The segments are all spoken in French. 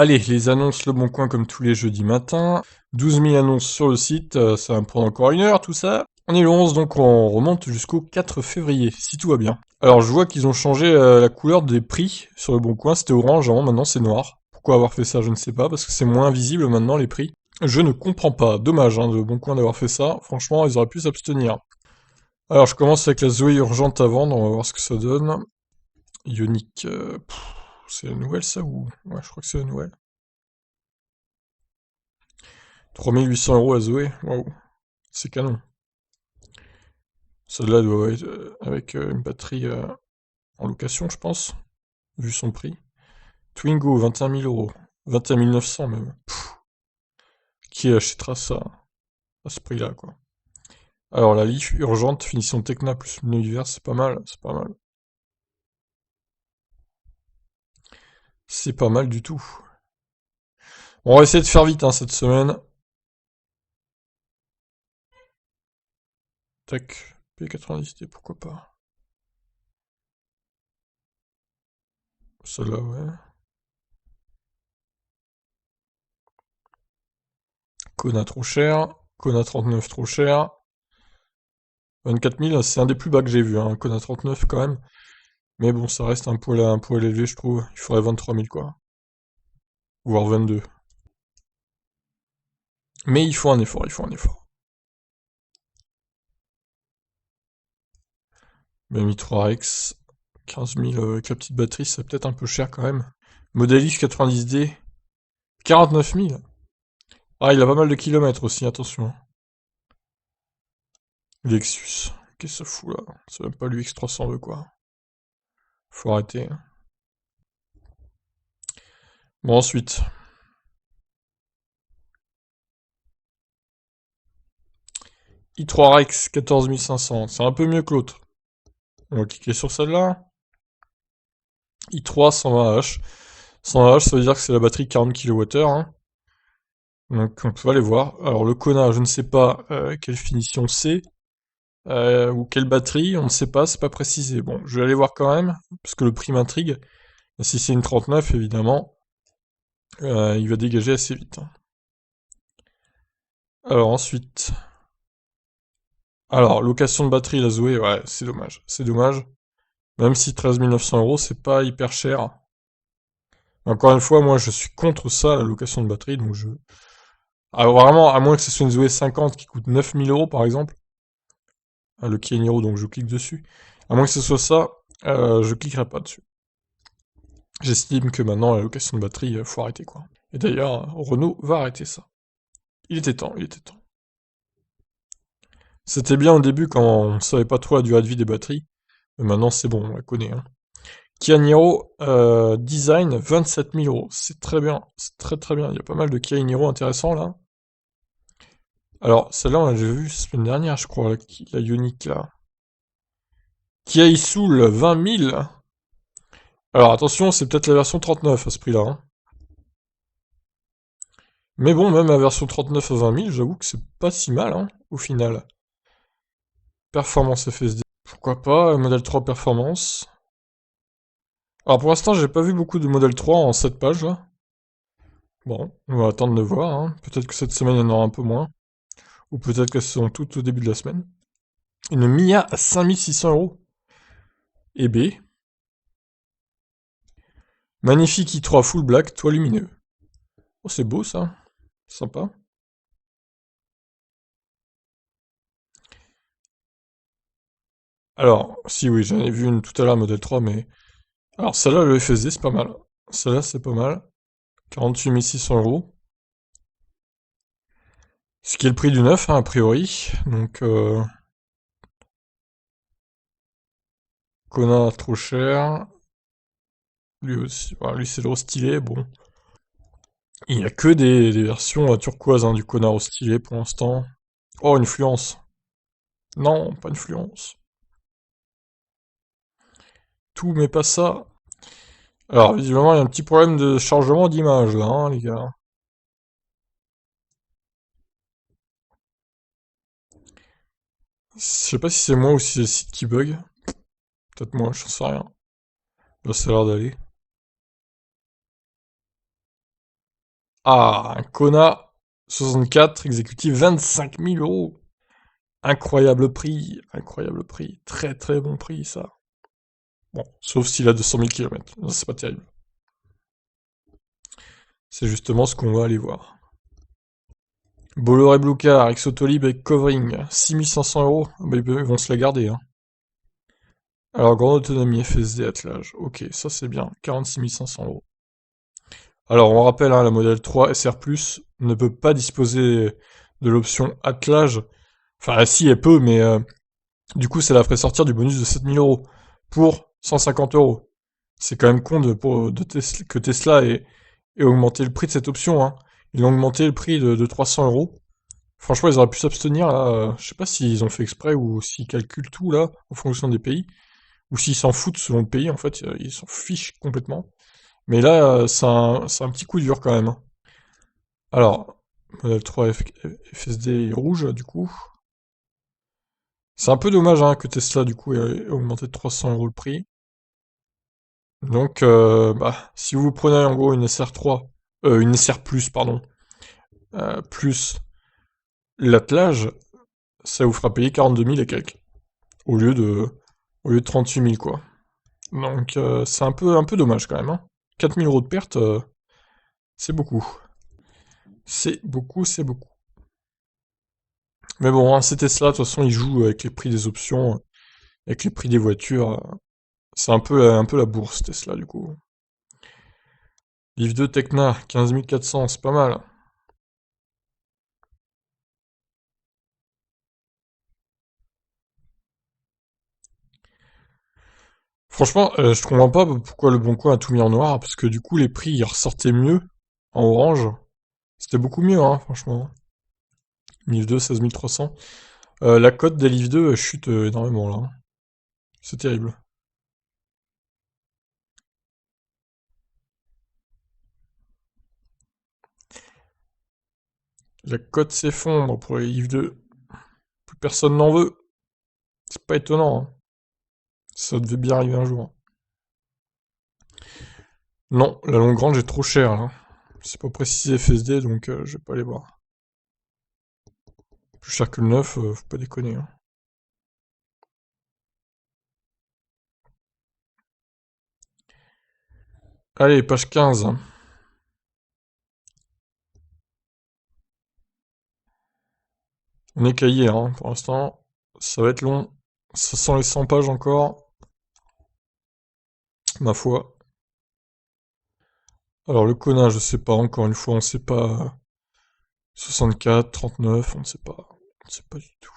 Allez, les annonces Le Bon Coin comme tous les jeudis matins. 12 000 annonces sur le site, ça va me prendre encore une heure tout ça. On est le 11 donc on remonte jusqu'au 4 février, si tout va bien. Alors je vois qu'ils ont changé la couleur des prix sur Le Bon Coin, c'était orange avant, maintenant c'est noir. Pourquoi avoir fait ça, je ne sais pas, parce que c'est moins visible maintenant les prix. Je ne comprends pas, dommage de Le Bon Coin d'avoir fait ça, franchement ils auraient pu s'abstenir. Alors je commence avec la Zoé urgente à vendre, on va voir ce que ça donne. Ioniq, c'est la nouvelle ça ou... Ouais, je crois que c'est la nouvelle. 3800 € à Zoé, waouh, c'est canon. Celle-là doit être avec une batterie en location, je pense, vu son prix. Twingo, 21 000 euros. 21 900 même. Qui achètera ça à ce prix-là, quoi. Alors la Leaf urgente, finition Tecna plus l'univers, c'est pas mal, c'est pas mal. C'est pas mal du tout. On va essayer de faire vite cette semaine. Tac, P90D, pourquoi pas. Celle-là, ouais. Kona trop cher. Kona 39 trop cher. 24 000, c'est un des plus bas que j'ai vu, Kona 39 quand même. Mais bon, ça reste un poil élevé, je trouve. Il faudrait 23 000, quoi. Voire 22. Mais il faut un effort, il faut un effort. Même i3 Rex, 15 000 avec la petite batterie, c'est peut-être un peu cher quand même. Model X 90D, 49 000. Ah, il a pas mal de kilomètres aussi, attention. Lexus, qu'est-ce que ça fout là? C'est même pas l'UX 302 quoi. Faut arrêter. Bon, ensuite. i3 Rex, 14 500. C'est un peu mieux que l'autre. On va cliquer sur celle-là. i3 120H. 120H, ça veut dire que c'est la batterie 40 kWh. Donc on peut aller voir. Alors le Kona, je ne sais pas quelle finition c'est, ou quelle batterie, on ne sait pas, c'est pas précisé. Bon, je vais aller voir quand même, parce que le prix m'intrigue. Si c'est une 39, évidemment, il va dégager assez vite. Alors ensuite, alors location de batterie, la Zoé, ouais, c'est dommage. C'est dommage. Même si 13 900 €, c'est pas hyper cher. Encore une fois, moi je suis contre ça, la location de batterie, donc je... Alors vraiment, à moins que ce soit une Zoé 50 qui coûte 9 000 € par exemple, le Kia Niro, donc je clique dessus. À moins que ce soit ça, je cliquerai pas dessus. J'estime que maintenant, la location de batterie, faut arrêter, quoi. Et d'ailleurs, Renault va arrêter ça. Il était temps, il était temps. C'était bien au début quand on savait pas trop la durée de vie des batteries, mais maintenant c'est bon, on la connaît. Kia Niro Design, 27 000 €. C'est très bien, c'est très très bien. Il y a pas mal de Kia Niro intéressants là. Alors, celle-là, on l'a déjà vue la semaine dernière, je crois, la Ioniq là. Kia Isoul, 20 000. Alors attention, c'est peut-être la version 39 à ce prix-là. Mais bon, même la version 39 à 20 000, j'avoue que c'est pas si mal, au final. Performance FSD. Pourquoi pas, modèle 3 performance. Alors pour l'instant, j'ai pas vu beaucoup de modèle 3 en 7 pages, là. Bon, on va attendre de voir, Peut-être que cette semaine, il y en aura un peu moins. Ou peut-être qu'elles sont toutes au début de la semaine. Une Mia à 5 600 €. Et B. Magnifique i3 full black, toit lumineux. Oh, c'est beau ça. Sympa. Alors, si oui, j'en ai vu une tout à l'heure, modèle 3, mais... Alors celle-là, le FSD, c'est pas mal. Celle-là, c'est pas mal. 48 600 €. Ce qui est le prix du neuf, a priori. Donc, Kona, trop cher. Lui aussi, voilà, lui c'est le stylé, bon. Il n'y a que des versions turquoise du Kona au stylé pour l'instant. Oh, une fluence. Non, pas une fluence. Tout, mais pas ça. Alors, visiblement, il y a un petit problème de chargement d'image, là, les gars. Je sais pas si c'est moi ou si c'est le site qui bug. Peut-être moi, j'en sais rien. Là, ça a l'air d'aller. Ah, un Kona 64, exécutif 25 000 euros. Incroyable prix, incroyable prix. Très très bon prix, ça. Bon, sauf s'il a 200 000 km. C'est pas terrible. C'est justement ce qu'on va aller voir. Bolloré Blue Car, Exotolib avec Covering, 6500 euros. Bah, ils vont se la garder, hein. Alors, grande autonomie, FSD, attelage. Ok, ça c'est bien. 46 500 euros. Alors, on rappelle, hein, la modèle 3 SR+, ne peut pas disposer de l'option attelage. Enfin, si, elle peut, mais du coup, ça la ferait sortir du bonus de 7000 euros pour 150 euros. C'est quand même con que Tesla ait augmenté le prix de cette option, hein. Ils ont augmenté le prix de 300 euros. Franchement, ils auraient pu s'abstenir, là. Je sais pas s'ils ont fait exprès ou s'ils calculent tout, là, en fonction des pays. Ou s'ils s'en foutent selon le pays, en fait. Ils s'en fichent complètement. Mais là, c'est un petit coup dur, quand même, hein. Alors, modèle 3 FSD rouge, du coup. C'est un peu dommage, hein, que Tesla, du coup, ait augmenté de 300 euros le prix. Donc, bah, si vous prenez en gros une SR3, une SR+, pardon, plus l'attelage, ça vous fera payer 42 000 et quelques, au lieu de, au lieu de 38 000, quoi. Donc, c'est un peu dommage quand même, hein. 4 000 euros de perte, c'est beaucoup. C'est beaucoup, c'est beaucoup. Mais bon, hein, c'est Tesla, de toute façon, ils jouent avec les prix des options, avec les prix des voitures. C'est un peu la bourse, Tesla, du coup. Livre 2 Tecna, 15 400, c'est pas mal. Franchement, je comprends pas pourquoi le Bon Coin a tout mis en noir, parce que du coup, les prix, ils ressortaient mieux en orange. C'était beaucoup mieux, hein, franchement. Livre 2, 16 300. La cote des livres 2 chute énormément, là, hein. C'est terrible. La cote s'effondre pour les livres 2. Plus personne n'en veut. C'est pas étonnant, hein. Ça devait bien arriver un jour. Non, la longue range est trop chère, là. C'est pas précisé FSD, donc je vais pas aller voir. Plus cher que le neuf, faut pas déconner, hein. Allez, page 15. On est cahier, hein, pour l'instant. Ça va être long. Ça sent les 100 pages encore, ma foi. Alors le Kona, je sais pas, encore une fois, on sait pas. 64, 39, on ne sait pas. On ne sait pas du tout.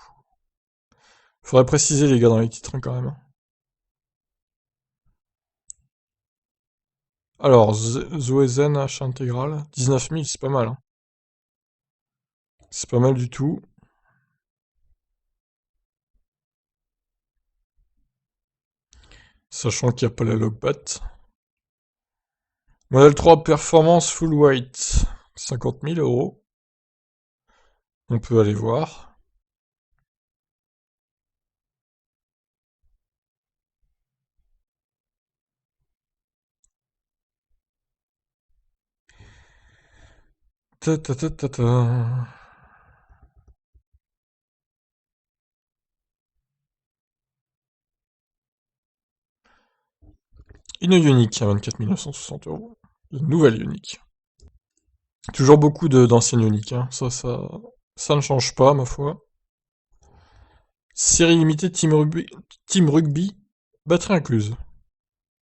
Faudrait préciser les gars dans les titres, hein, quand même, hein. Alors, Zoé Zen H intégral, 19 000, c'est pas mal, hein. C'est pas mal du tout. Sachant qu'il n'y a pas la logbat. Modèle 3 Performance Full White, 50 000 euros. On peut aller voir. Ta ta ta ta ta. Une Ioniq à 24 960 euros. Une nouvelle Ioniq. Toujours beaucoup d'anciennes Ioniq, hein. Ça ne change pas, ma foi. Série limitée Team Rugby, batterie incluse.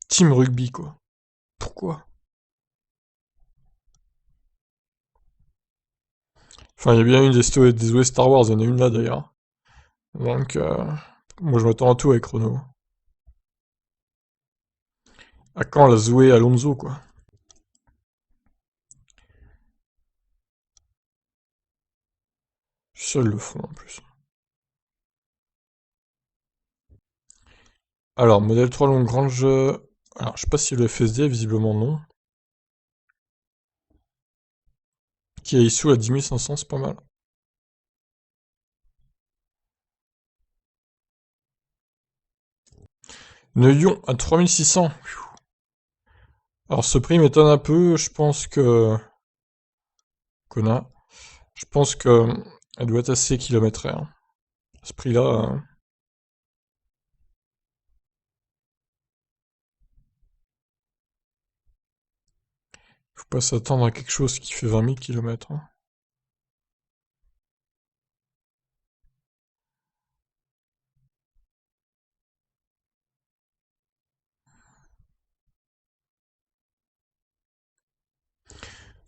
Team Rugby, quoi. Pourquoi? Enfin, il y a bien une des OS Star Wars, il y en a une là d'ailleurs. Donc, moi je m'attends à tout avec Renault. À quand la Zoé Alonso, quoi? Seuls le font en plus. Alors, modèle 3 Longrange. Alors, je sais pas si le FSD, visiblement non. Qui est issu à 10 500, c'est pas mal. Neuillon à 3600. Alors, ce prix m'étonne un peu. Je pense que Kona. Je pense que elle doit être assez kilométrée, hein. À ce prix-là, faut pas s'attendre à quelque chose qui fait 20 000 kilomètres, hein.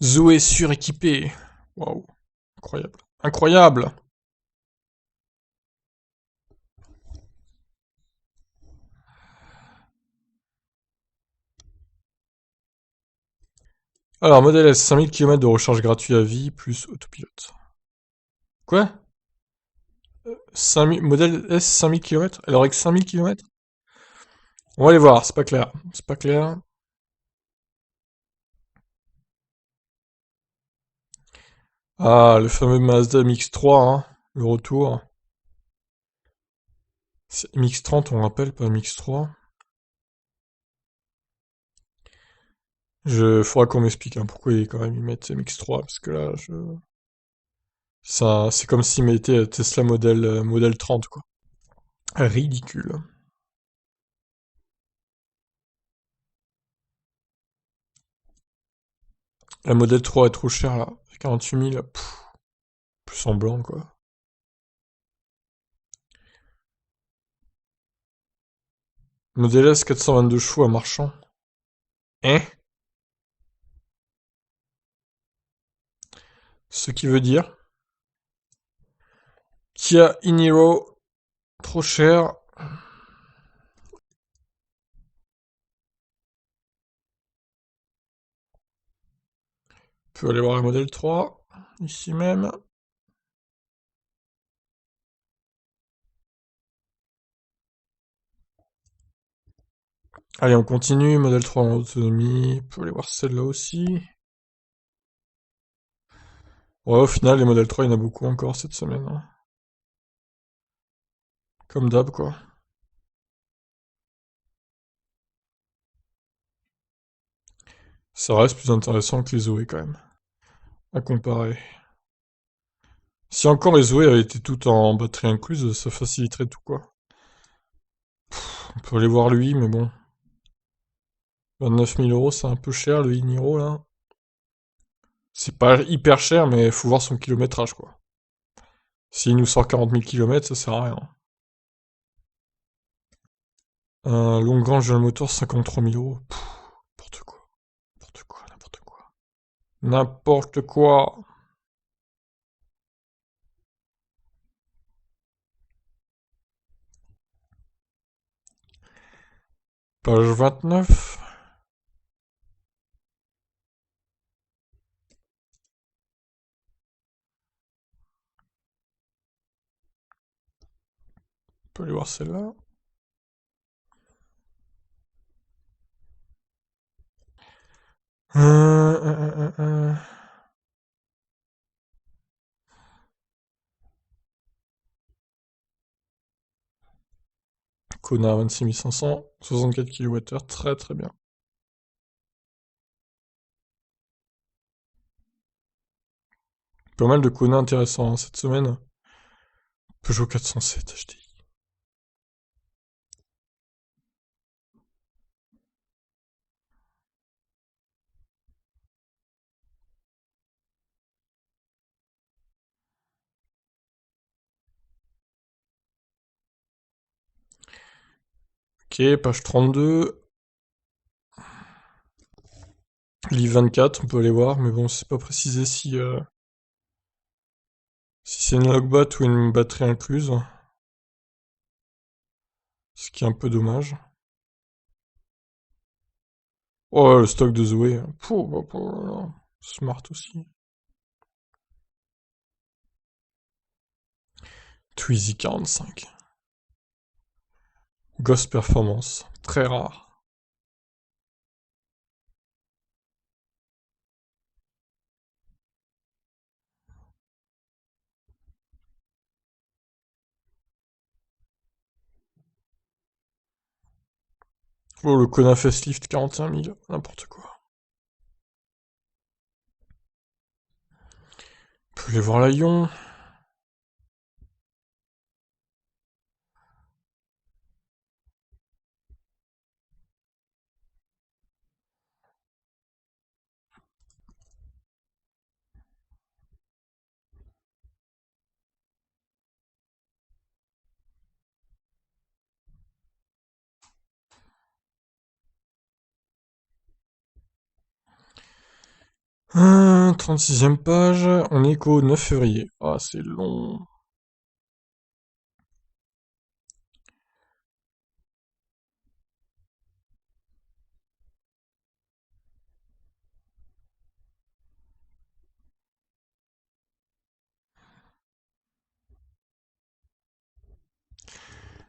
Zoé suréquipée. Waouh, incroyable. Incroyable! Alors, modèle S, 5000 km de recharge gratuit à vie, plus autopilote. Quoi? 5000, modèle S, 5000 km? Elle aurait que 5000 km? On va aller voir, c'est pas clair. C'est pas clair. Ah, le fameux Mazda MX-3, hein, le retour. C'est MX-30, on rappelle, pas MX-3. Faudra qu'on m'explique hein, pourquoi quand même ils mettent MX-3, parce que là, ça, c'est comme s'ils mettaient Tesla modèle 30, quoi. Ridicule. La modèle 3 est trop chère, là. 48 000, plus en blanc, quoi. Modèle S, 422 chevaux à marchand. Hein? Ce qui veut dire Kia Iniro, trop cher. On peut aller voir le modèle 3, ici même. Allez, on continue. Modèle 3 en autonomie. On peut aller voir celle-là aussi. Ouais, au final, les modèles 3, il y en a beaucoup encore cette semaine, hein. Comme d'hab, quoi. Ça reste plus intéressant que les Zoé, quand même. À comparer. Si encore les Zoé avaient été toutes en batterie incluse, ça faciliterait tout, quoi. On peut aller voir lui, mais bon. 29 000 euros, c'est un peu cher, le Iniro, là. C'est pas hyper cher, mais faut voir son kilométrage, quoi. S'il nous sort 40 000 kilomètres, ça sert à rien. Un Longrange General Motors, 53 000 euros. N'importe quoi. N'importe quoi, n'importe quoi. N'importe quoi. Page 29. On peut aller voir celle-là. Euh. Kona 26 500, 64 kWh, très très bien. Pas mal de Kona intéressants hein, cette semaine. Peugeot 407 HDI. Ok, page 32. Livre 24, on peut aller voir, mais bon, c'est pas précisé si c'est une logbat ou une batterie incluse. Ce qui est un peu dommage. Oh, le stock de Zoé. Smart aussi. Twizy 45. Ghost Performance. Très rare. Oh, le Kona Facelift 41 000. N'importe quoi. Je vais voir la Lyon. Ah, 36e page, on est qu'au 9 février. Ah, c'est long.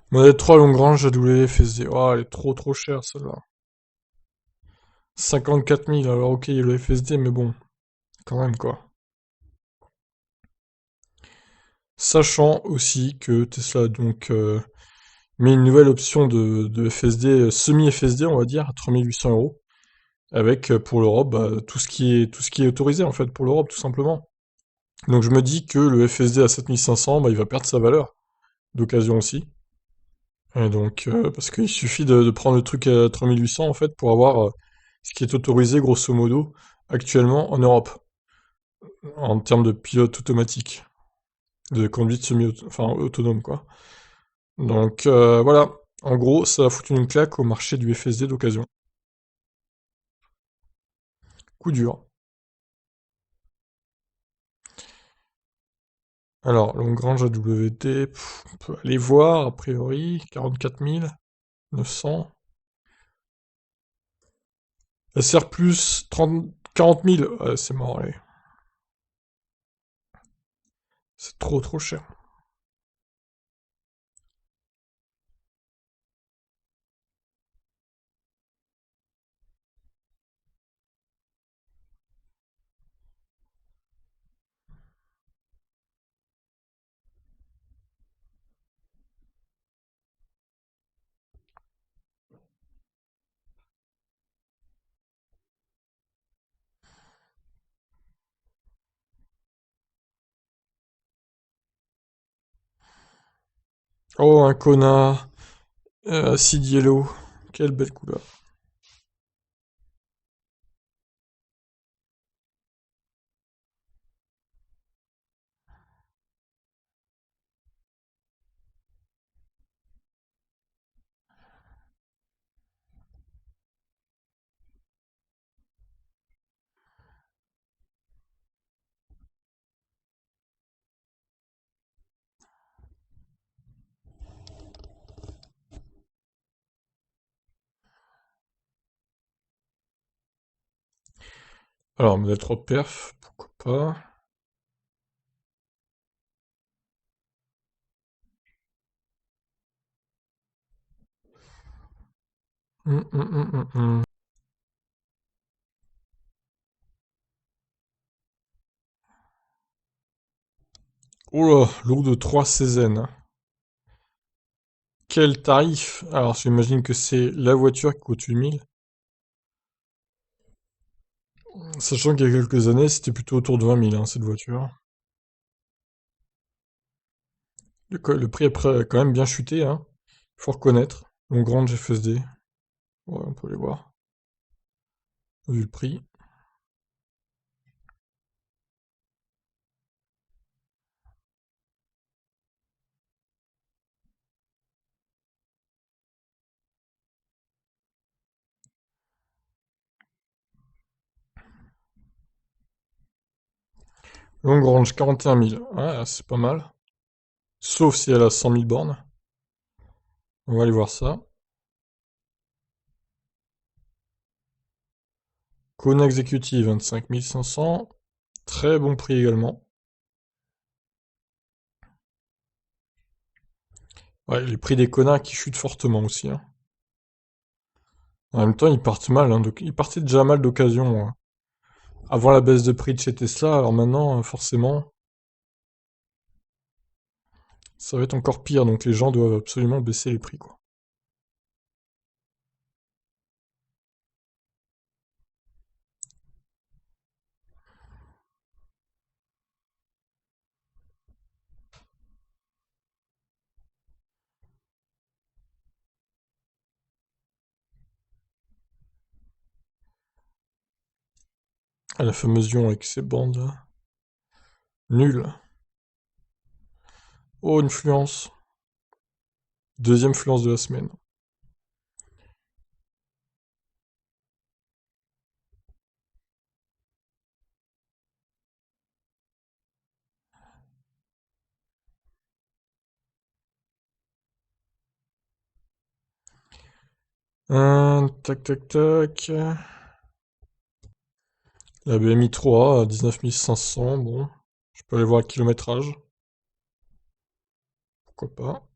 Modèle 3 Longrange WFSD. Oh, elle est trop chère celle-là. 54 000, alors ok, il y a le FSD, mais bon, quand même quoi. Sachant aussi que Tesla donc met une nouvelle option de FSD, semi-FSD on va dire, à 3 800 €, avec pour l'Europe bah, tout ce qui est autorisé en fait pour l'Europe tout simplement. Donc je me dis que le FSD à 7500, bah, il va perdre sa valeur, d'occasion aussi. Et donc, parce qu'il suffit de prendre le truc à 3800 en fait pour avoir ce qui est autorisé grosso modo actuellement en Europe, en termes de pilote automatique, de conduite enfin autonome quoi. Donc voilà, en gros ça va foutre une claque au marché du FSD d'occasion. Coup dur. Alors, Longrange AWT, on peut aller voir, a priori, 44 900. SR plus 30, 40 000, ouais, c'est mort, allez. C'est trop cher. Oh, un Kona, Acid Yellow, quelle belle couleur. Alors, modèle 3 perf, pourquoi pas. Hum. Oh là, lourd de 3 Cézanne. Quel tarif? Alors, j'imagine que c'est la voiture qui coûte 8 000. Sachant qu'il y a quelques années, c'était plutôt autour de 20 000, hein, cette voiture. Le prix après a quand même bien chuté, hein. Faut reconnaître. Longrange FSD. Ouais, on peut les voir. Vu le prix. Longrange, 41 000. Ouais, c'est pas mal. Sauf si elle a 100 000 bornes. On va aller voir ça. Kona Executive, 25 500. Très bon prix également. Ouais, les prix des Kona qui chutent fortement aussi, hein. En même temps, ils partent mal, hein, ils partaient déjà mal d'occasion, hein. Avant la baisse de prix de chez Tesla, alors maintenant, forcément, ça va être encore pire, donc les gens doivent absolument baisser les prix, quoi. Ah, la fameuse Lyon avec ses bandes là. Nul. Oh, une fluence. Deuxième fluence de la semaine. Tac tac tac. La BMI 3 à 19 500, bon. Je peux aller voir le kilométrage. Pourquoi pas.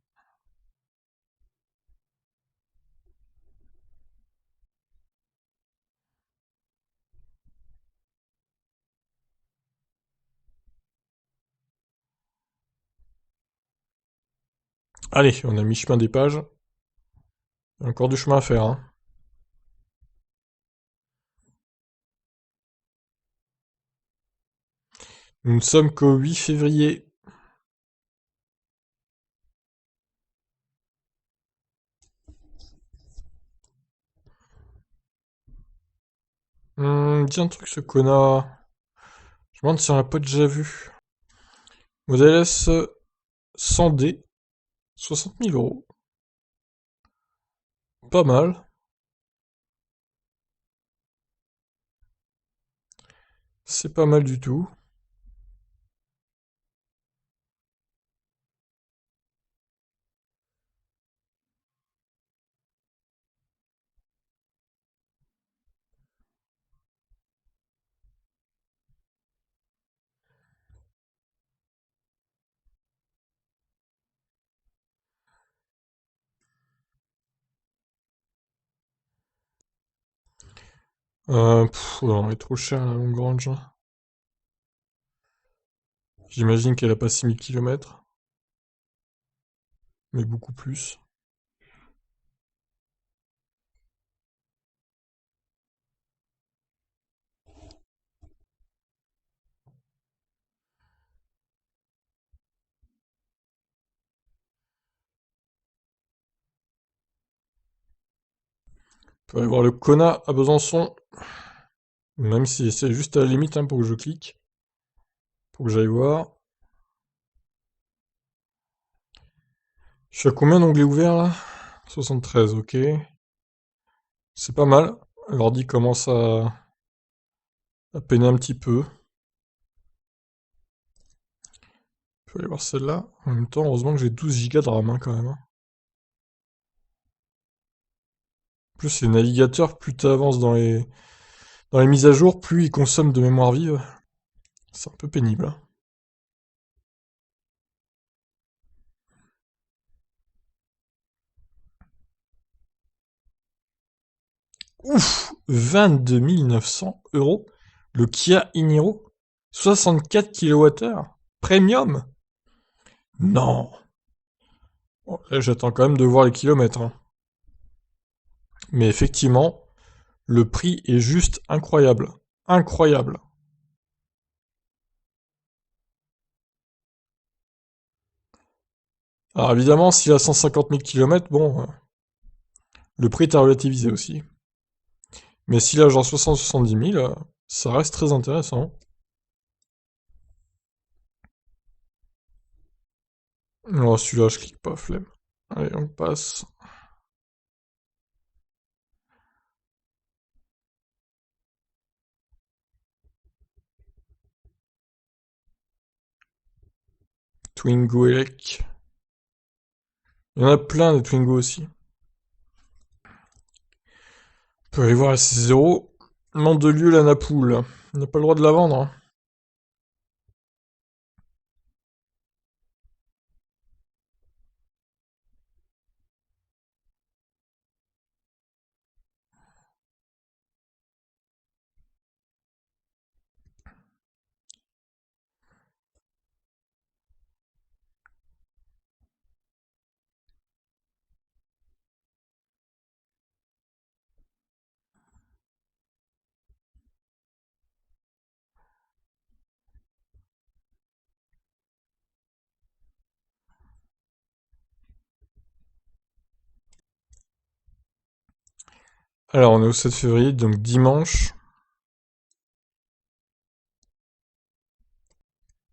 Allez, on a mi-chemin des pages. Il y a encore du chemin à faire, hein. Nous ne sommes qu'au 8 février. Dis un truc ce connard. Je me demande si on l'a pas déjà vu. Modèle S 100D, 60 000 euros. Pas mal. C'est pas mal du tout. Non, elle est trop chère la longue range. J'imagine qu'elle a pas 6 000 km, mais beaucoup plus. On peut aller voir le Kona à Besançon. Même si c'est juste à la limite hein, pour que je clique. Pour que j'aille voir. Je suis à combien d'onglets ouverts là? 73, ok. C'est pas mal. L'ordi commence à peiner un petit peu. Je peux aller voir celle-là. En même temps, heureusement que j'ai 12 Go de RAM hein, quand même, hein. En plus, les navigateurs, plus tu avances dans les mises à jour, plus ils consomment de mémoire vive. C'est un peu pénible, hein. Ouf! 22 900 euros. Le Kia Iniro. 64 kWh. Premium. Non. Bon, là, j'attends quand même de voir les kilomètres, hein. Mais effectivement, le prix est juste incroyable. Incroyable. Alors évidemment, s'il a 150 000 km, bon, le prix est à relativiser aussi. Mais s'il a genre 60-70 000, ça reste très intéressant. Oh, celui-là, je clique pas, flemme. Allez, on passe. Twingo Elec. Il y en a plein des Twingo aussi. On peut aller voir la C0. Mandelieu, la Napoule. On n'a pas le droit de la vendre, hein. Alors, on est au 7 février, donc dimanche.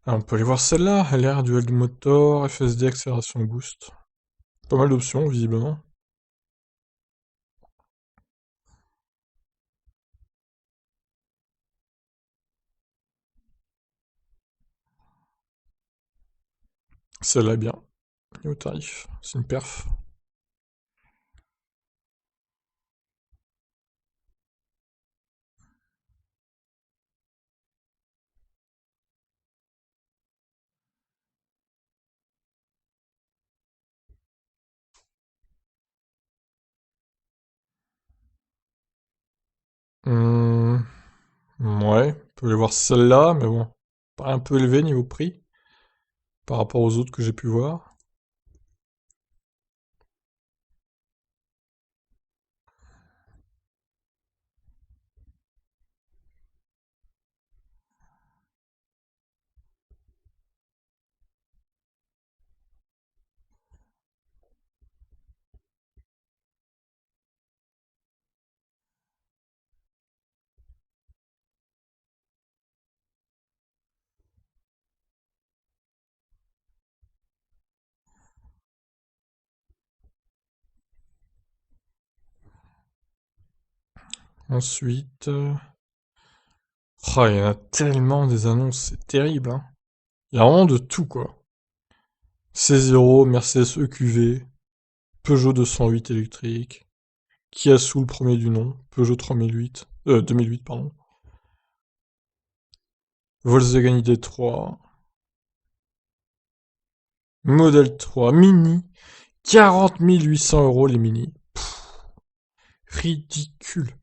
Ah, on peut aller voir celle-là, LR, duel de moteur, FSD, accélération boost. Pas mal d'options, visiblement. Celle-là est bien. Et au tarif, c'est une perf. Hmm, ouais, on peut aller voir celle-là, mais bon, paraît un peu élevé niveau prix par rapport aux autres que j'ai pu voir. Ensuite, oh, il y en a tellement des annonces, c'est terrible, hein. Il y a vraiment de tout, quoi. C0, Mercedes EQV, Peugeot 208 électrique, Kia Soul premier du nom, Peugeot 3008, 2008, pardon, Volkswagen ID3, Model 3, Mini, 40 800 € les Mini. Ridicule.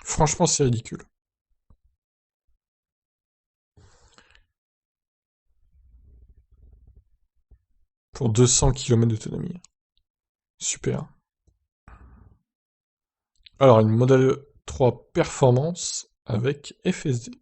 Franchement, c'est ridicule. Pour 200 km d'autonomie. Super. Alors, une Model 3 Performance avec FSD.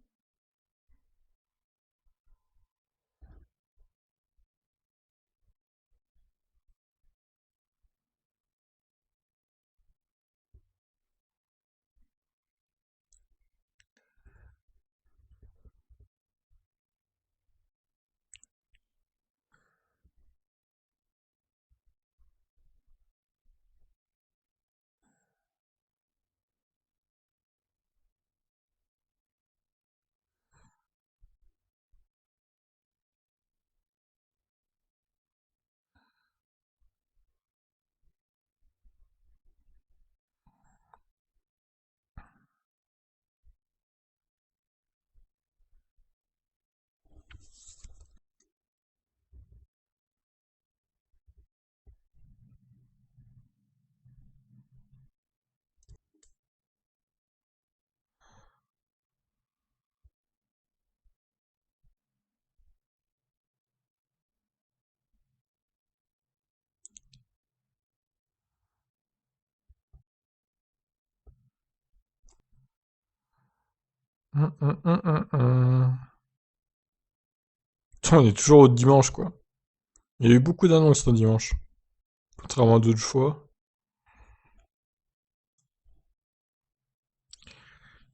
Hum, hum, hum, hum, hum. Putain, on est toujours au dimanche, quoi. Il y a eu beaucoup d'annonces le dimanche. Contrairement à d'autres fois.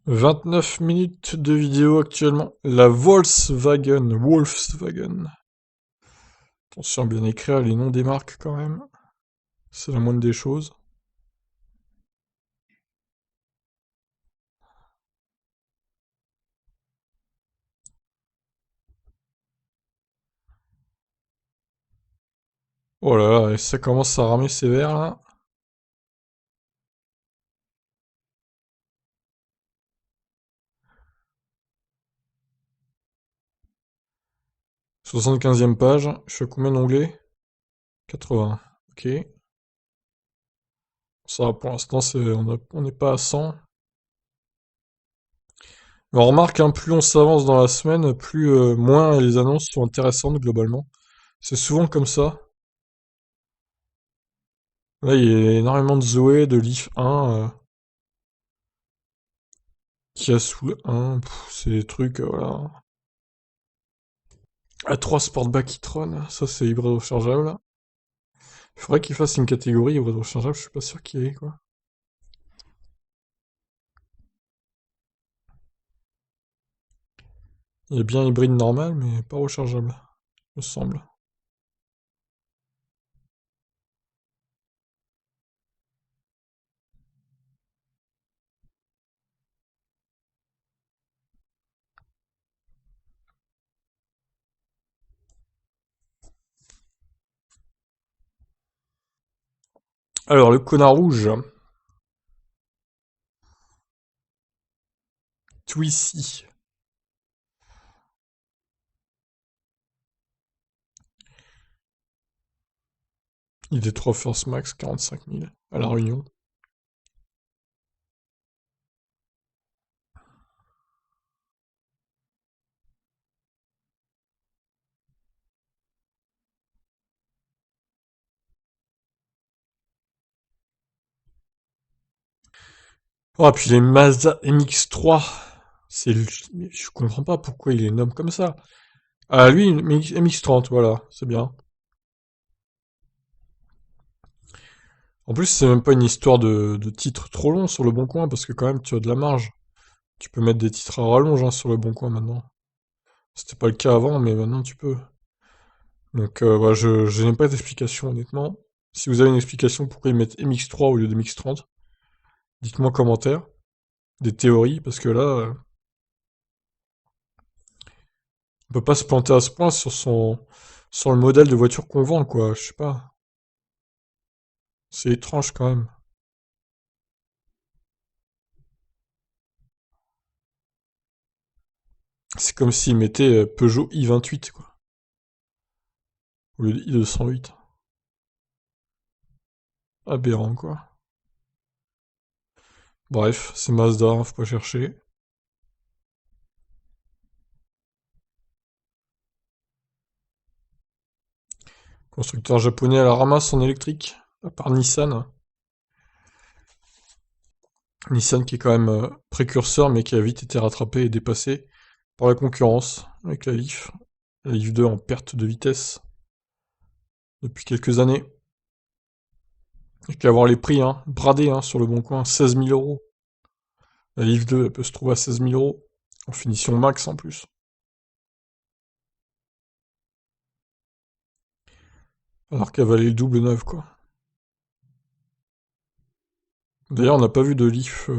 29 minutes de vidéo actuellement. La Volkswagen. Wolfswagen. Attention à bien écrire les noms des marques quand même. C'est la moindre des choses. Oh là là, et ça commence à ramer sévère là. 75e page. Je suis à combien d'onglets? 80. Ok. Ça, pour l'instant, on n'est pas à 100. Mais on remarque, hein, plus on s'avance dans la semaine, plus moins les annonces sont intéressantes globalement. C'est souvent comme ça. Là, il y a énormément de Zoé, de Leaf 1, Kia Soul 1, c'est des trucs, voilà. A3 Sportback e-tron, ça c'est hybride rechargeable. Il faudrait qu'il fasse une catégorie hybride rechargeable, je suis pas sûr qu'il y ait, quoi. Il est bien hybride normal, mais pas rechargeable, me semble. Alors, le connard rouge, Twizy. ID3 First Max, 45 000, à La Réunion. Oh, puis les Mazda MX-3. Je comprends pas pourquoi il les nomme comme ça. Ah, lui, une MX-30, voilà, c'est bien. En plus, c'est même pas une histoire de titres trop longs sur le Bon Coin, parce que quand même, tu as de la marge. Tu peux mettre des titres à rallonge hein, sur le Bon Coin maintenant. C'était pas le cas avant, mais maintenant tu peux. Donc, voilà, je n'ai pas d'explication, honnêtement. Si vous avez une explication pourquoi ils mettent MX3 au lieu de MX30, dites-moi en commentaire. Des théories, parce que là, on peut pas se planter à ce point sur le modèle de voiture qu'on vend, quoi. Je sais pas. C'est étrange quand même. C'est comme s'ils mettaient Peugeot i28, quoi. Au lieu de i208. Aberrant, quoi. Bref, c'est Mazda, hein, faut pas chercher. Constructeur japonais à la ramasse en électrique, à part Nissan. Nissan qui est quand même précurseur, mais qui a vite été rattrapé et dépassé par la concurrence avec la Leaf. La Leaf 2 en perte de vitesse depuis quelques années. Et qu'à voir les prix, hein, bradés hein, sur le bon coin, 16 000 euros. La Leaf 2, elle peut se trouver à 16 000 euros. En finition max en plus. Alors qu'elle valait le double neuf, quoi. D'ailleurs, on n'a pas vu de Leaf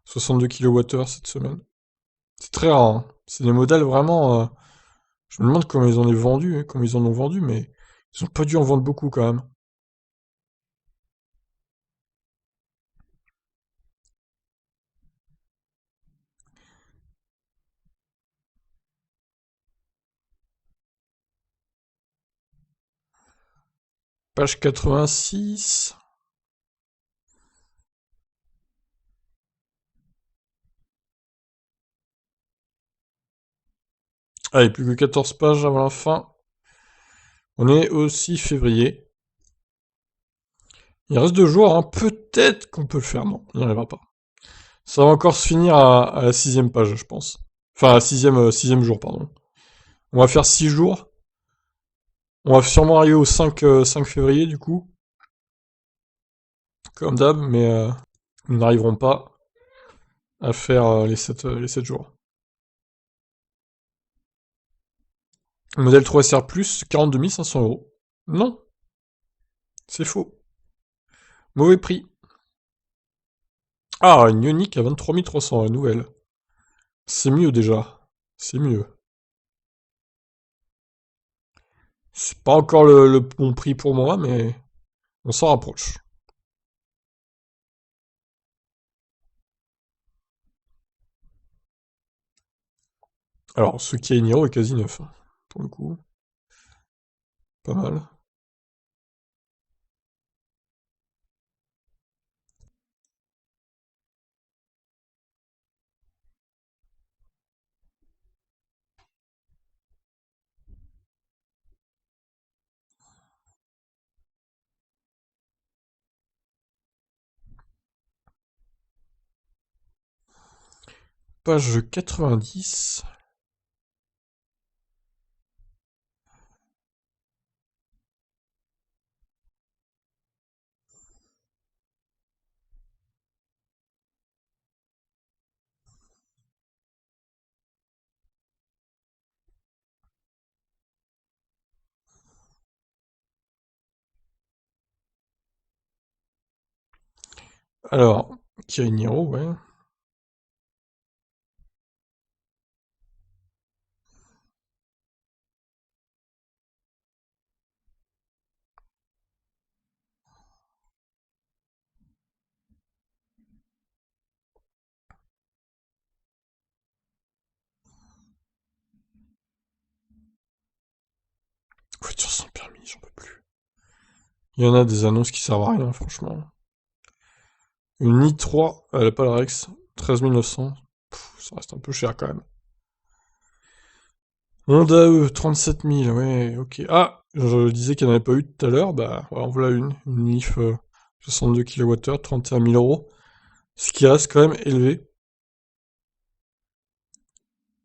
62 kWh cette semaine. C'est très rare, hein. C'est des modèles vraiment. Je me demande comment ils en ont vendu, hein, comment ils en ont vendu, mais ils ont pas dû en vendre beaucoup quand même. Page 86. Allez, plus que 14 pages avant la fin. On est au 6 février. Il reste 2 jours, hein. Peut-être qu'on peut le faire. Non, on n'y arrivera pas. Ça va encore se finir à la 6e page, je pense. Enfin, à la 6e jour, pardon. On va faire 6 jours. On va sûrement arriver au 5 février, du coup. Comme d'hab, mais nous n'arriverons pas à faire les 7 jours. Modèle 3 SR+, 42 500 euros. Non, c'est faux. Mauvais prix. Ah, une Ioniq à 23 300, la nouvelle. C'est mieux déjà. C'est mieux. C'est pas encore le bon prix pour moi, mais on s'en rapproche. Alors, ce qui est Niro est quasi neuf, hein, pour le coup. Pas mal. Page 90. Alors, Kainiro, ouais. Voiture sans permis, j'en peux plus. Il y en a des annonces qui servent à rien, franchement. Une i3, elle a pas la Rex, 13 900. Ça reste un peu cher quand même. Honda E, 37 000, ouais, ok. Ah, je disais qu'il n'y en avait pas eu tout à l'heure, bah, voilà, en voilà une Leaf 62 kWh, 31 000 euros. Ce qui reste quand même élevé.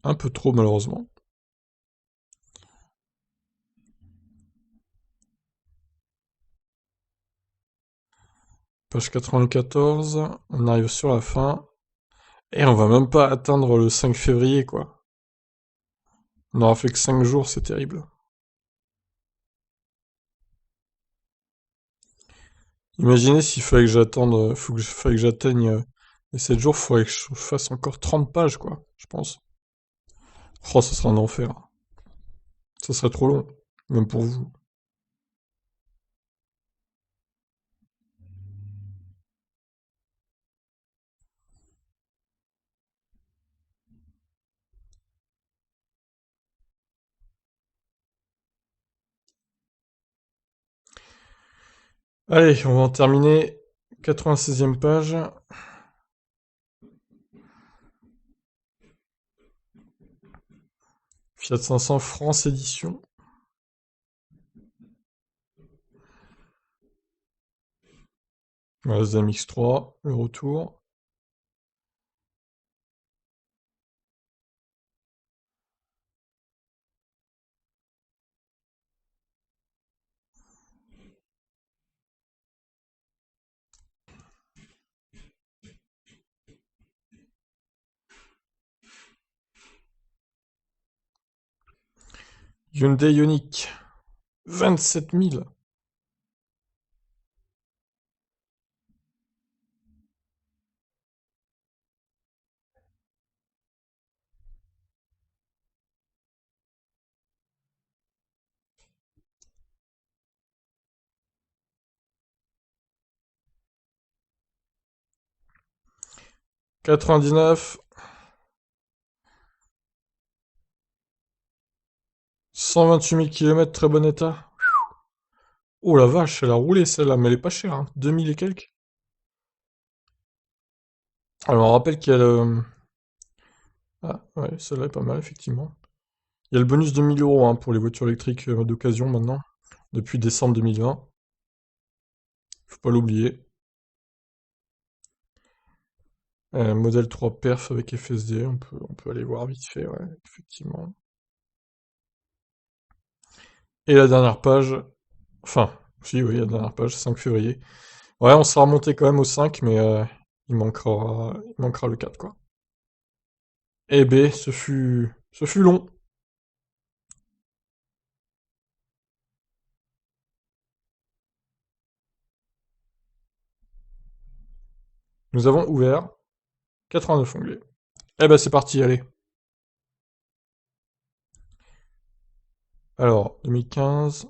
Un peu trop, malheureusement. Page 94, on arrive sur la fin. Et on va même pas atteindre le 5 février, quoi. On aura fait que 5 jours, c'est terrible. Imaginez s'il fallait que j'attende, fallait que j'atteigne les 7 jours, faudrait que je fasse encore 30 pages, quoi, je pense. Oh, ça sera un enfer. Ça serait trop long, même pour vous. Allez, on va en terminer. 96e page. Fiat 500 France édition. Mazda MX-3, le retour. Hyundai Ioniq. 27 000. Neuf. 128 000 km, très bon état. Oh la vache, elle a roulé celle-là, mais elle est pas chère, hein. 2000 et quelques. Alors on rappelle qu'il y a le... Ah ouais, celle-là est pas mal, effectivement. Il y a le bonus de 1000 euros hein, pour les voitures électriques d'occasion maintenant, depuis décembre 2020. Faut pas l'oublier. Modèle 3 perf avec FSD, on peut aller voir vite fait, ouais, effectivement. Et la dernière page, enfin, si, oui, la dernière page, 5 février. Ouais, on sera remonté quand même au 5, mais il manquera le 4, quoi. Eh ben, ce fut long. Nous avons ouvert 89 onglets. Eh ben, c'est parti, allez. Alors, 2015,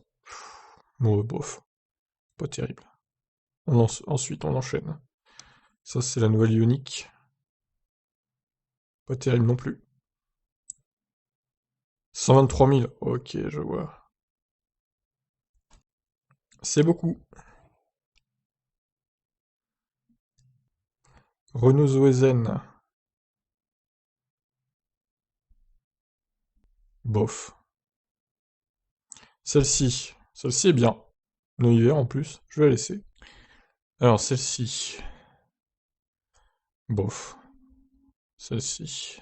bon, bof, pas terrible. Ensuite, on enchaîne. Ça, c'est la nouvelle Ioniq. Pas terrible non plus. 123 000, ok, je vois. C'est beaucoup. Renault Zoe Zen, bof. Celle-ci est bien. No hiver en plus, je vais la laisser. Alors, celle-ci, bof. Celle-ci.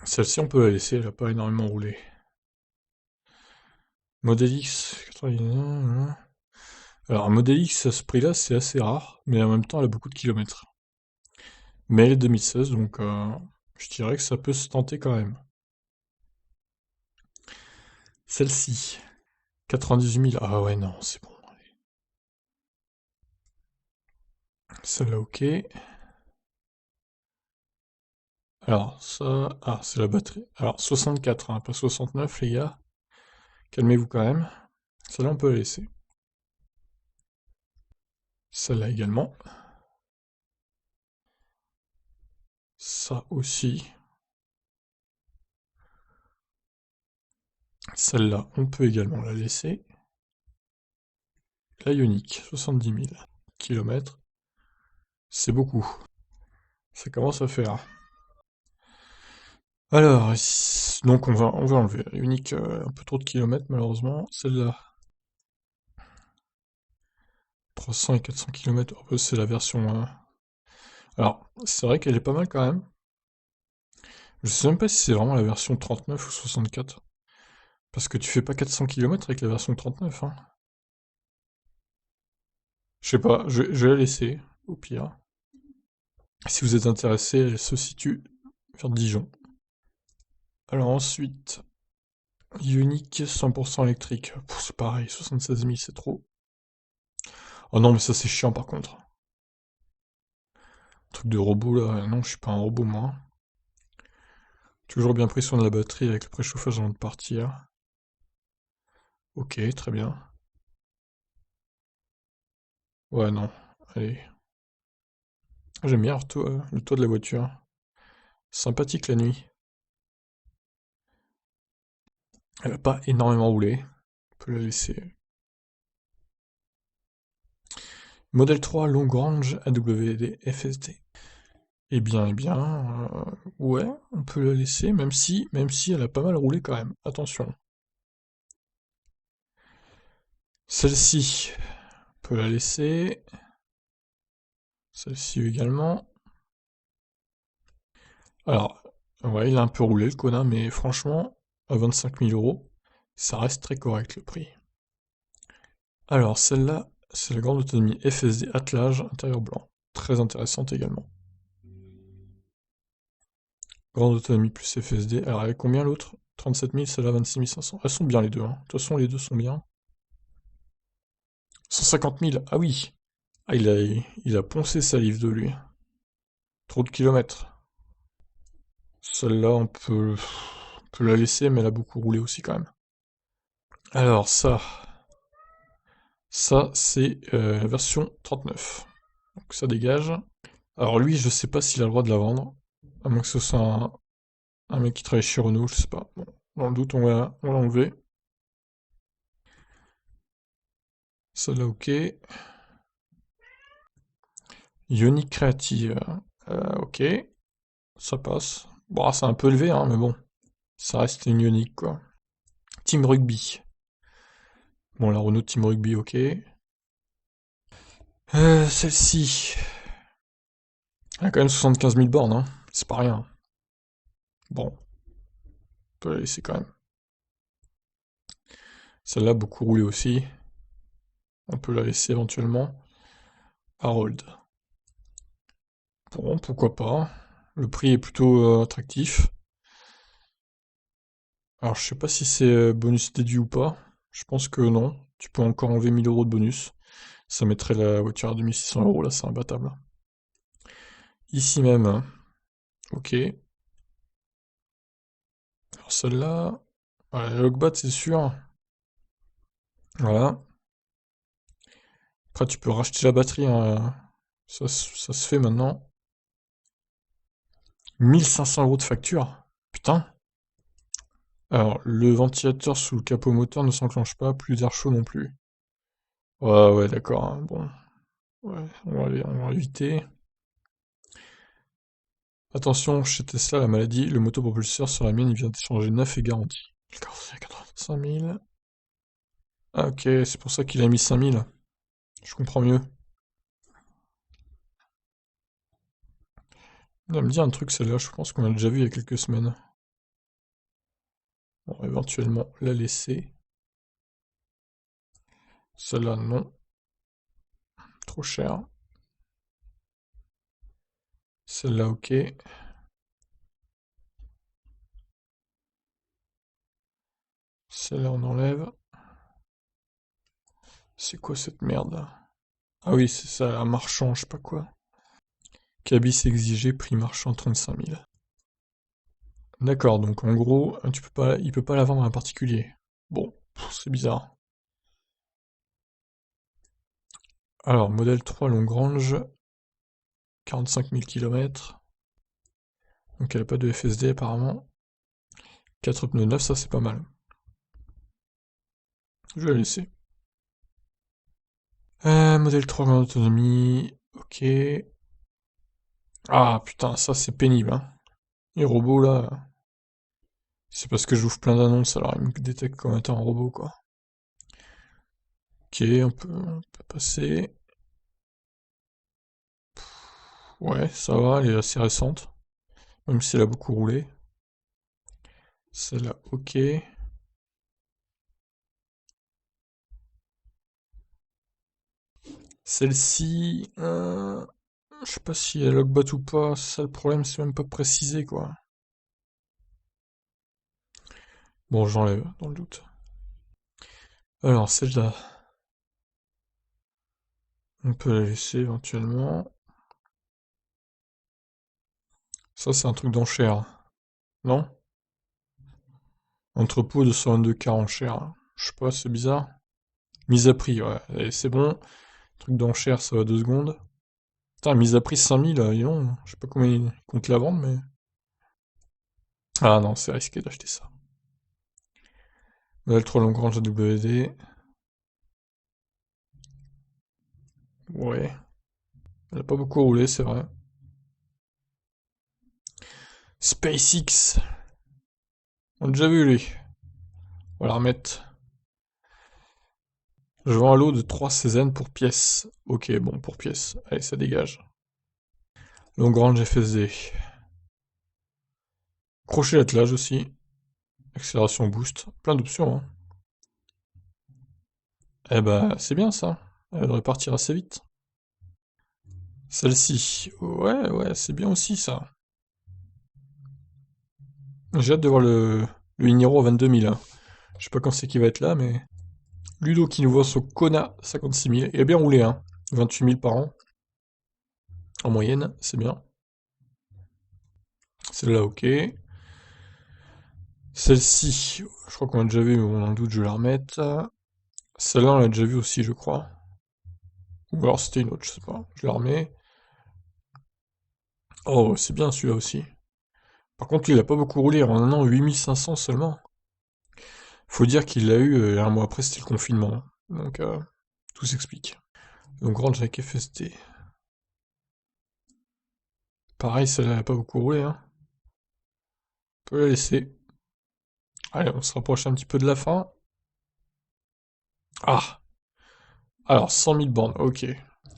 Celle-ci, on peut la laisser, elle a pas énormément roulé. Model X, 91. Alors, un Model X à ce prix-là, c'est assez rare, mais en même temps, elle a beaucoup de kilomètres. Mais elle est 2016, donc je dirais que ça peut se tenter quand même. Celle-ci, 98 000. Ah ouais, non, c'est bon. Celle-là, ok. Alors, ça... Ah, c'est la batterie. Alors, 64, hein, pas 69, les gars. Calmez-vous quand même. Celle-là, on peut la laisser. Celle-là également. Ça aussi. Celle-là, on peut également la laisser. La Ioniq, 70 000 km. C'est beaucoup. Ça commence à faire. Alors, donc on va enlever la Ioniq, un peu trop de kilomètres malheureusement. Celle-là, 300 et 400 km, c'est la version... Alors, c'est vrai qu'elle est pas mal quand même. Je sais même pas si c'est vraiment la version 39 ou 64. Parce que tu fais pas 400 km avec la version 39, hein. Je sais pas, je vais la laisser, au pire. Si vous êtes intéressé, elle se situe vers Dijon. Alors ensuite, Ioniq 100% électrique. C'est pareil, 76 000, c'est trop. Oh non, mais ça c'est chiant par contre. Truc de robot là, non, je suis pas un robot moi. Toujours bien pris soin de la batterie avec le préchauffage avant de partir. Ok, très bien. Ouais, non, allez. J'aime bien le toit de la voiture. Sympathique la nuit. Elle a pas énormément roulé. On peut la laisser. Modèle 3 Long Range AWD FSD. Eh bien, ouais, on peut la laisser, même si elle a pas mal roulé quand même. Attention. Celle-ci, on peut la laisser. Celle-ci également. Alors, ouais, il a un peu roulé le connard, mais franchement, à 25 000 euros, ça reste très correct le prix. Alors, celle-là, c'est la grande autonomie FSD attelage intérieur blanc. Très intéressante également. Grande autonomie plus FSD. Alors, elle est combien l'autre? 37 000, celle-là 26 500. Elles sont bien les deux, hein. De toute façon, les deux sont bien. 150 000, ah oui. Ah, il a poncé sa livre de lui. Trop de kilomètres. Celle-là, on peut la laisser, mais elle a beaucoup roulé aussi quand même. Alors, ça c'est la version 39. Donc ça dégage. Alors lui, je sais pas s'il a le droit de la vendre. À moins que ce soit un mec qui travaille chez Renault, je sais pas. Bon, dans le doute, on va l'enlever. Celle-là, ok. Ioniq Creative. Ok, ça passe. Bon, c'est un peu élevé, hein, mais bon. Ça reste une Ioniq, quoi. Team Rugby. Bon, la Renault Team Rugby, ok. Celle-ci. Elle a quand même 75 000 bornes, hein. C'est pas rien. Bon, on peut la laisser quand même. Celle-là, beaucoup roulé aussi. On peut la laisser éventuellement. Harold. Bon, pourquoi pas. Le prix est plutôt attractif. Alors, je sais pas si c'est bonus déduit ou pas. Je pense que non. Tu peux encore enlever 1000 euros de bonus. Ça mettrait la voiture à 2600 euros, là, c'est imbattable. Ici même, hein. Ok. Alors, celle-là. Ouais, la Logbat, c'est sûr. Voilà. Après, tu peux racheter la batterie, hein. Ça se fait maintenant. 1500 euros de facture. Putain. Alors, le ventilateur sous le capot moteur ne s'enclenche pas, plus d'air chaud non plus. Ouais, ouais, d'accord, hein, bon. Ouais, on va éviter. Attention, chez Tesla, la maladie, le motopropulseur sur la mienne, il vient d'échanger neuf et garanti. Le carrossier à 85 000. Ah, ok, c'est pour ça qu'il a mis 5000. Je comprends mieux. Elle me dit un truc, celle-là, je pense qu'on l'a déjà vu il y a quelques semaines. Bon, éventuellement, la laisser. Celle-là, non. Trop cher. Celle-là, ok. Celle-là, on enlève. C'est quoi cette merde? Ah oui, c'est ça, un marchand, je sais pas quoi. Cabis exigé, prix marchand 35 000. D'accord, donc en gros, tu peux pas, il peut pas la vendre à un particulier. Bon, c'est bizarre. Alors, modèle 3 Longrange, 45 000 km. Donc elle a pas de FSD apparemment. 4 pneus neufs, ça c'est pas mal. Je vais la laisser. Modèle 3 grande autonomie. Ok. Ah putain, ça c'est pénible, hein. Les robots là. C'est parce que j'ouvre plein d'annonces, alors ils me détectent comme étant un robot quoi. Ok, on peut passer. Ouais, ça va, elle est assez récente. Même si elle a beaucoup roulé. Celle-là, ok. Celle-ci, je sais pas si elle logbat ou pas. Ça, le problème, c'est même pas précisé, quoi. Bon, j'enlève, dans le doute. Alors, celle-là, on peut la laisser éventuellement. Ça, c'est un truc d'enchère, non? Entrepôt de 122 k enchère. Je sais pas, c'est bizarre. Mise à prix, ouais. Et c'est bon. Truc d'enchère, ça va 2 secondes. Putain, mise à prix 5000, non. Je sais pas combien ils comptent la vendre, mais... Ah non, c'est risqué d'acheter ça. Modèle 3 Longrange AWD. Ouais. Elle a pas beaucoup roulé, c'est vrai. SpaceX. On a déjà vu, lui. On va la remettre. Je vends un lot de 3 Cézanne pour pièce. Ok, bon, pour pièce. Allez, ça dégage. Longrange FSD. Crochet d'attelage aussi. Accélération boost. Plein d'options, hein. Eh ben, c'est bien ça. Elle devrait partir assez vite. Celle-ci. Ouais, ouais, c'est bien aussi ça. J'ai hâte de voir le Iniro à 22 000, hein. Je sais pas quand c'est qu'il va être là, mais... Ludo qui nous voit son Kona 56 000. Il a bien roulé, hein. 28 000 par an. En moyenne, c'est bien. Celle-là, ok. Celle-ci, je crois qu'on l'a déjà vu, mais bon, dans le doute, je vais la remettre. Celle-là, on l'a déjà vu aussi, je crois. Ou alors c'était une autre, je sais pas. Je la remets. Oh, c'est bien celui-là aussi. Par contre, il a pas beaucoup roulé. En un an, 8500 seulement. Faut dire qu'il l'a eu un mois après, c'était le confinement. Donc, tout s'explique. Donc, grande avec FSD. Pareil, celle-là, elle a pas beaucoup roulé, hein. On peut la laisser. Allez, on se rapproche un petit peu de la fin. Ah! Alors, 100 000 bornes, ok.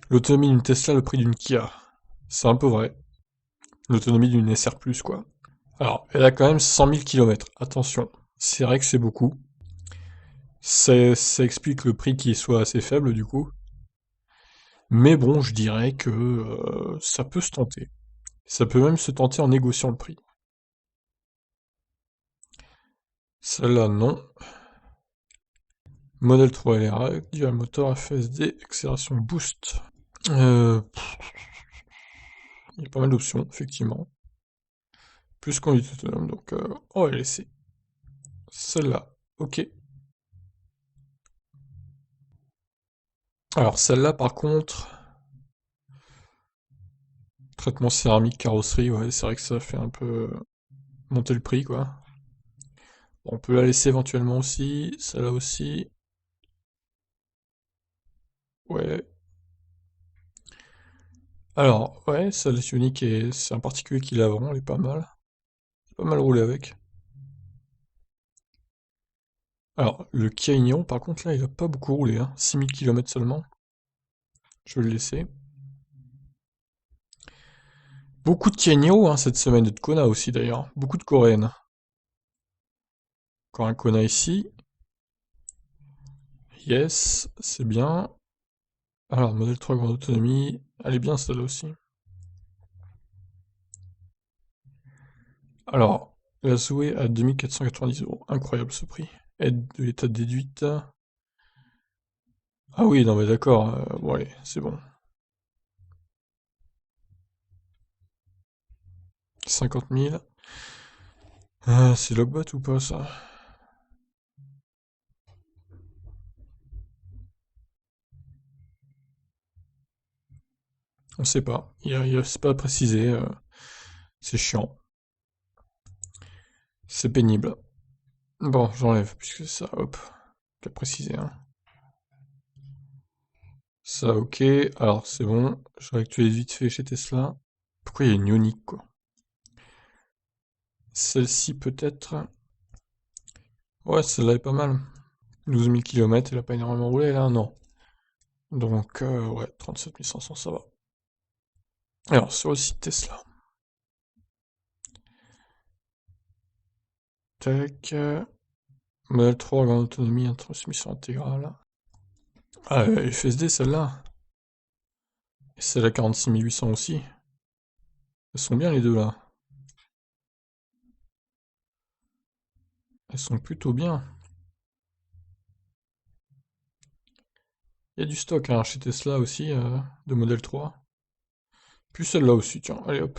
L'autonomie d'une Tesla, le prix d'une Kia. C'est un peu vrai. L'autonomie d'une SR+, quoi. Alors, elle a quand même 100 000 km. Attention, c'est vrai que c'est beaucoup. Ça explique le prix qui soit assez faible, du coup. Mais bon, je dirais que ça peut se tenter. Ça peut même se tenter en négociant le prix. Celle-là, non. Modèle 3 LR, dual moteur FSD, accélération boost. Il y a pas mal d'options, effectivement. Plus conduite autonome, donc on va laisser. Celle-là, ok. Alors celle-là, par contre, traitement céramique, carrosserie, ouais, c'est vrai que ça fait un peu monter le prix, quoi. Bon, on peut la laisser éventuellement aussi, celle-là aussi. Ouais. Alors, ouais, celle-là est unique et c'est un particulier qui la vend, elle est pas mal. Pas mal roulé avec. Alors, le Kia Igniron, par contre, là, il a pas beaucoup roulé, hein. 6000 km seulement. Je vais le laisser. Beaucoup de Kia Niro, hein, cette semaine, et de Kona aussi, d'ailleurs. Beaucoup de coréennes. Encore un Kona ici. Yes, c'est bien. Alors, modèle 3 grande autonomie. Elle est bien, celle-là aussi. Alors, la Zoé à 2490 euros. Incroyable ce prix. Aide de l'état déduite. Ah oui, non mais d'accord, bon allez, c'est bon. 50 000. C'est Logbot ou pas ça? On sait pas. C'est pas précisé. C'est chiant. C'est pénible. Bon, j'enlève, puisque ça, hop. Qu'à préciser, hein. Ça, ok. Alors, c'est bon. Je réactualise vite fait chez Tesla. Pourquoi il y a une Ioniq, quoi? Celle-ci, peut-être. Ouais, celle-là est pas mal. 12 000 km, elle a pas énormément roulé, là, non. Donc, ouais, 37 500, ça va. Alors, sur le site Tesla. Tac. Modèle 3, grande autonomie, transmission intégrale. Ah, FSD, celle-là. Et celle à 46 800 aussi. Elles sont bien, les deux, là. Elles sont plutôt bien. Il y a du stock hein, chez Tesla aussi, de modèle 3. Puis celle-là aussi, tiens, allez hop.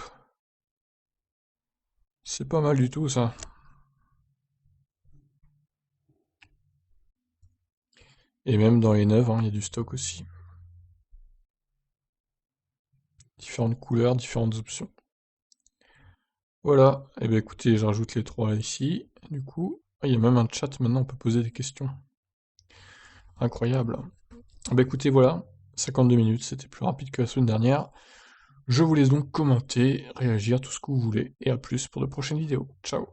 C'est pas mal du tout ça. Et même dans les neuves, hein, il y a du stock aussi. Différentes couleurs, différentes options. Voilà, et bien écoutez, j'ajoute les trois ici. Du coup, il y a même un chat maintenant, on peut poser des questions. Incroyable. Bah écoutez, voilà, 52 minutes, c'était plus rapide que la semaine dernière. Je vous laisse donc commenter, réagir, tout ce que vous voulez, et à plus pour de prochaines vidéos. Ciao.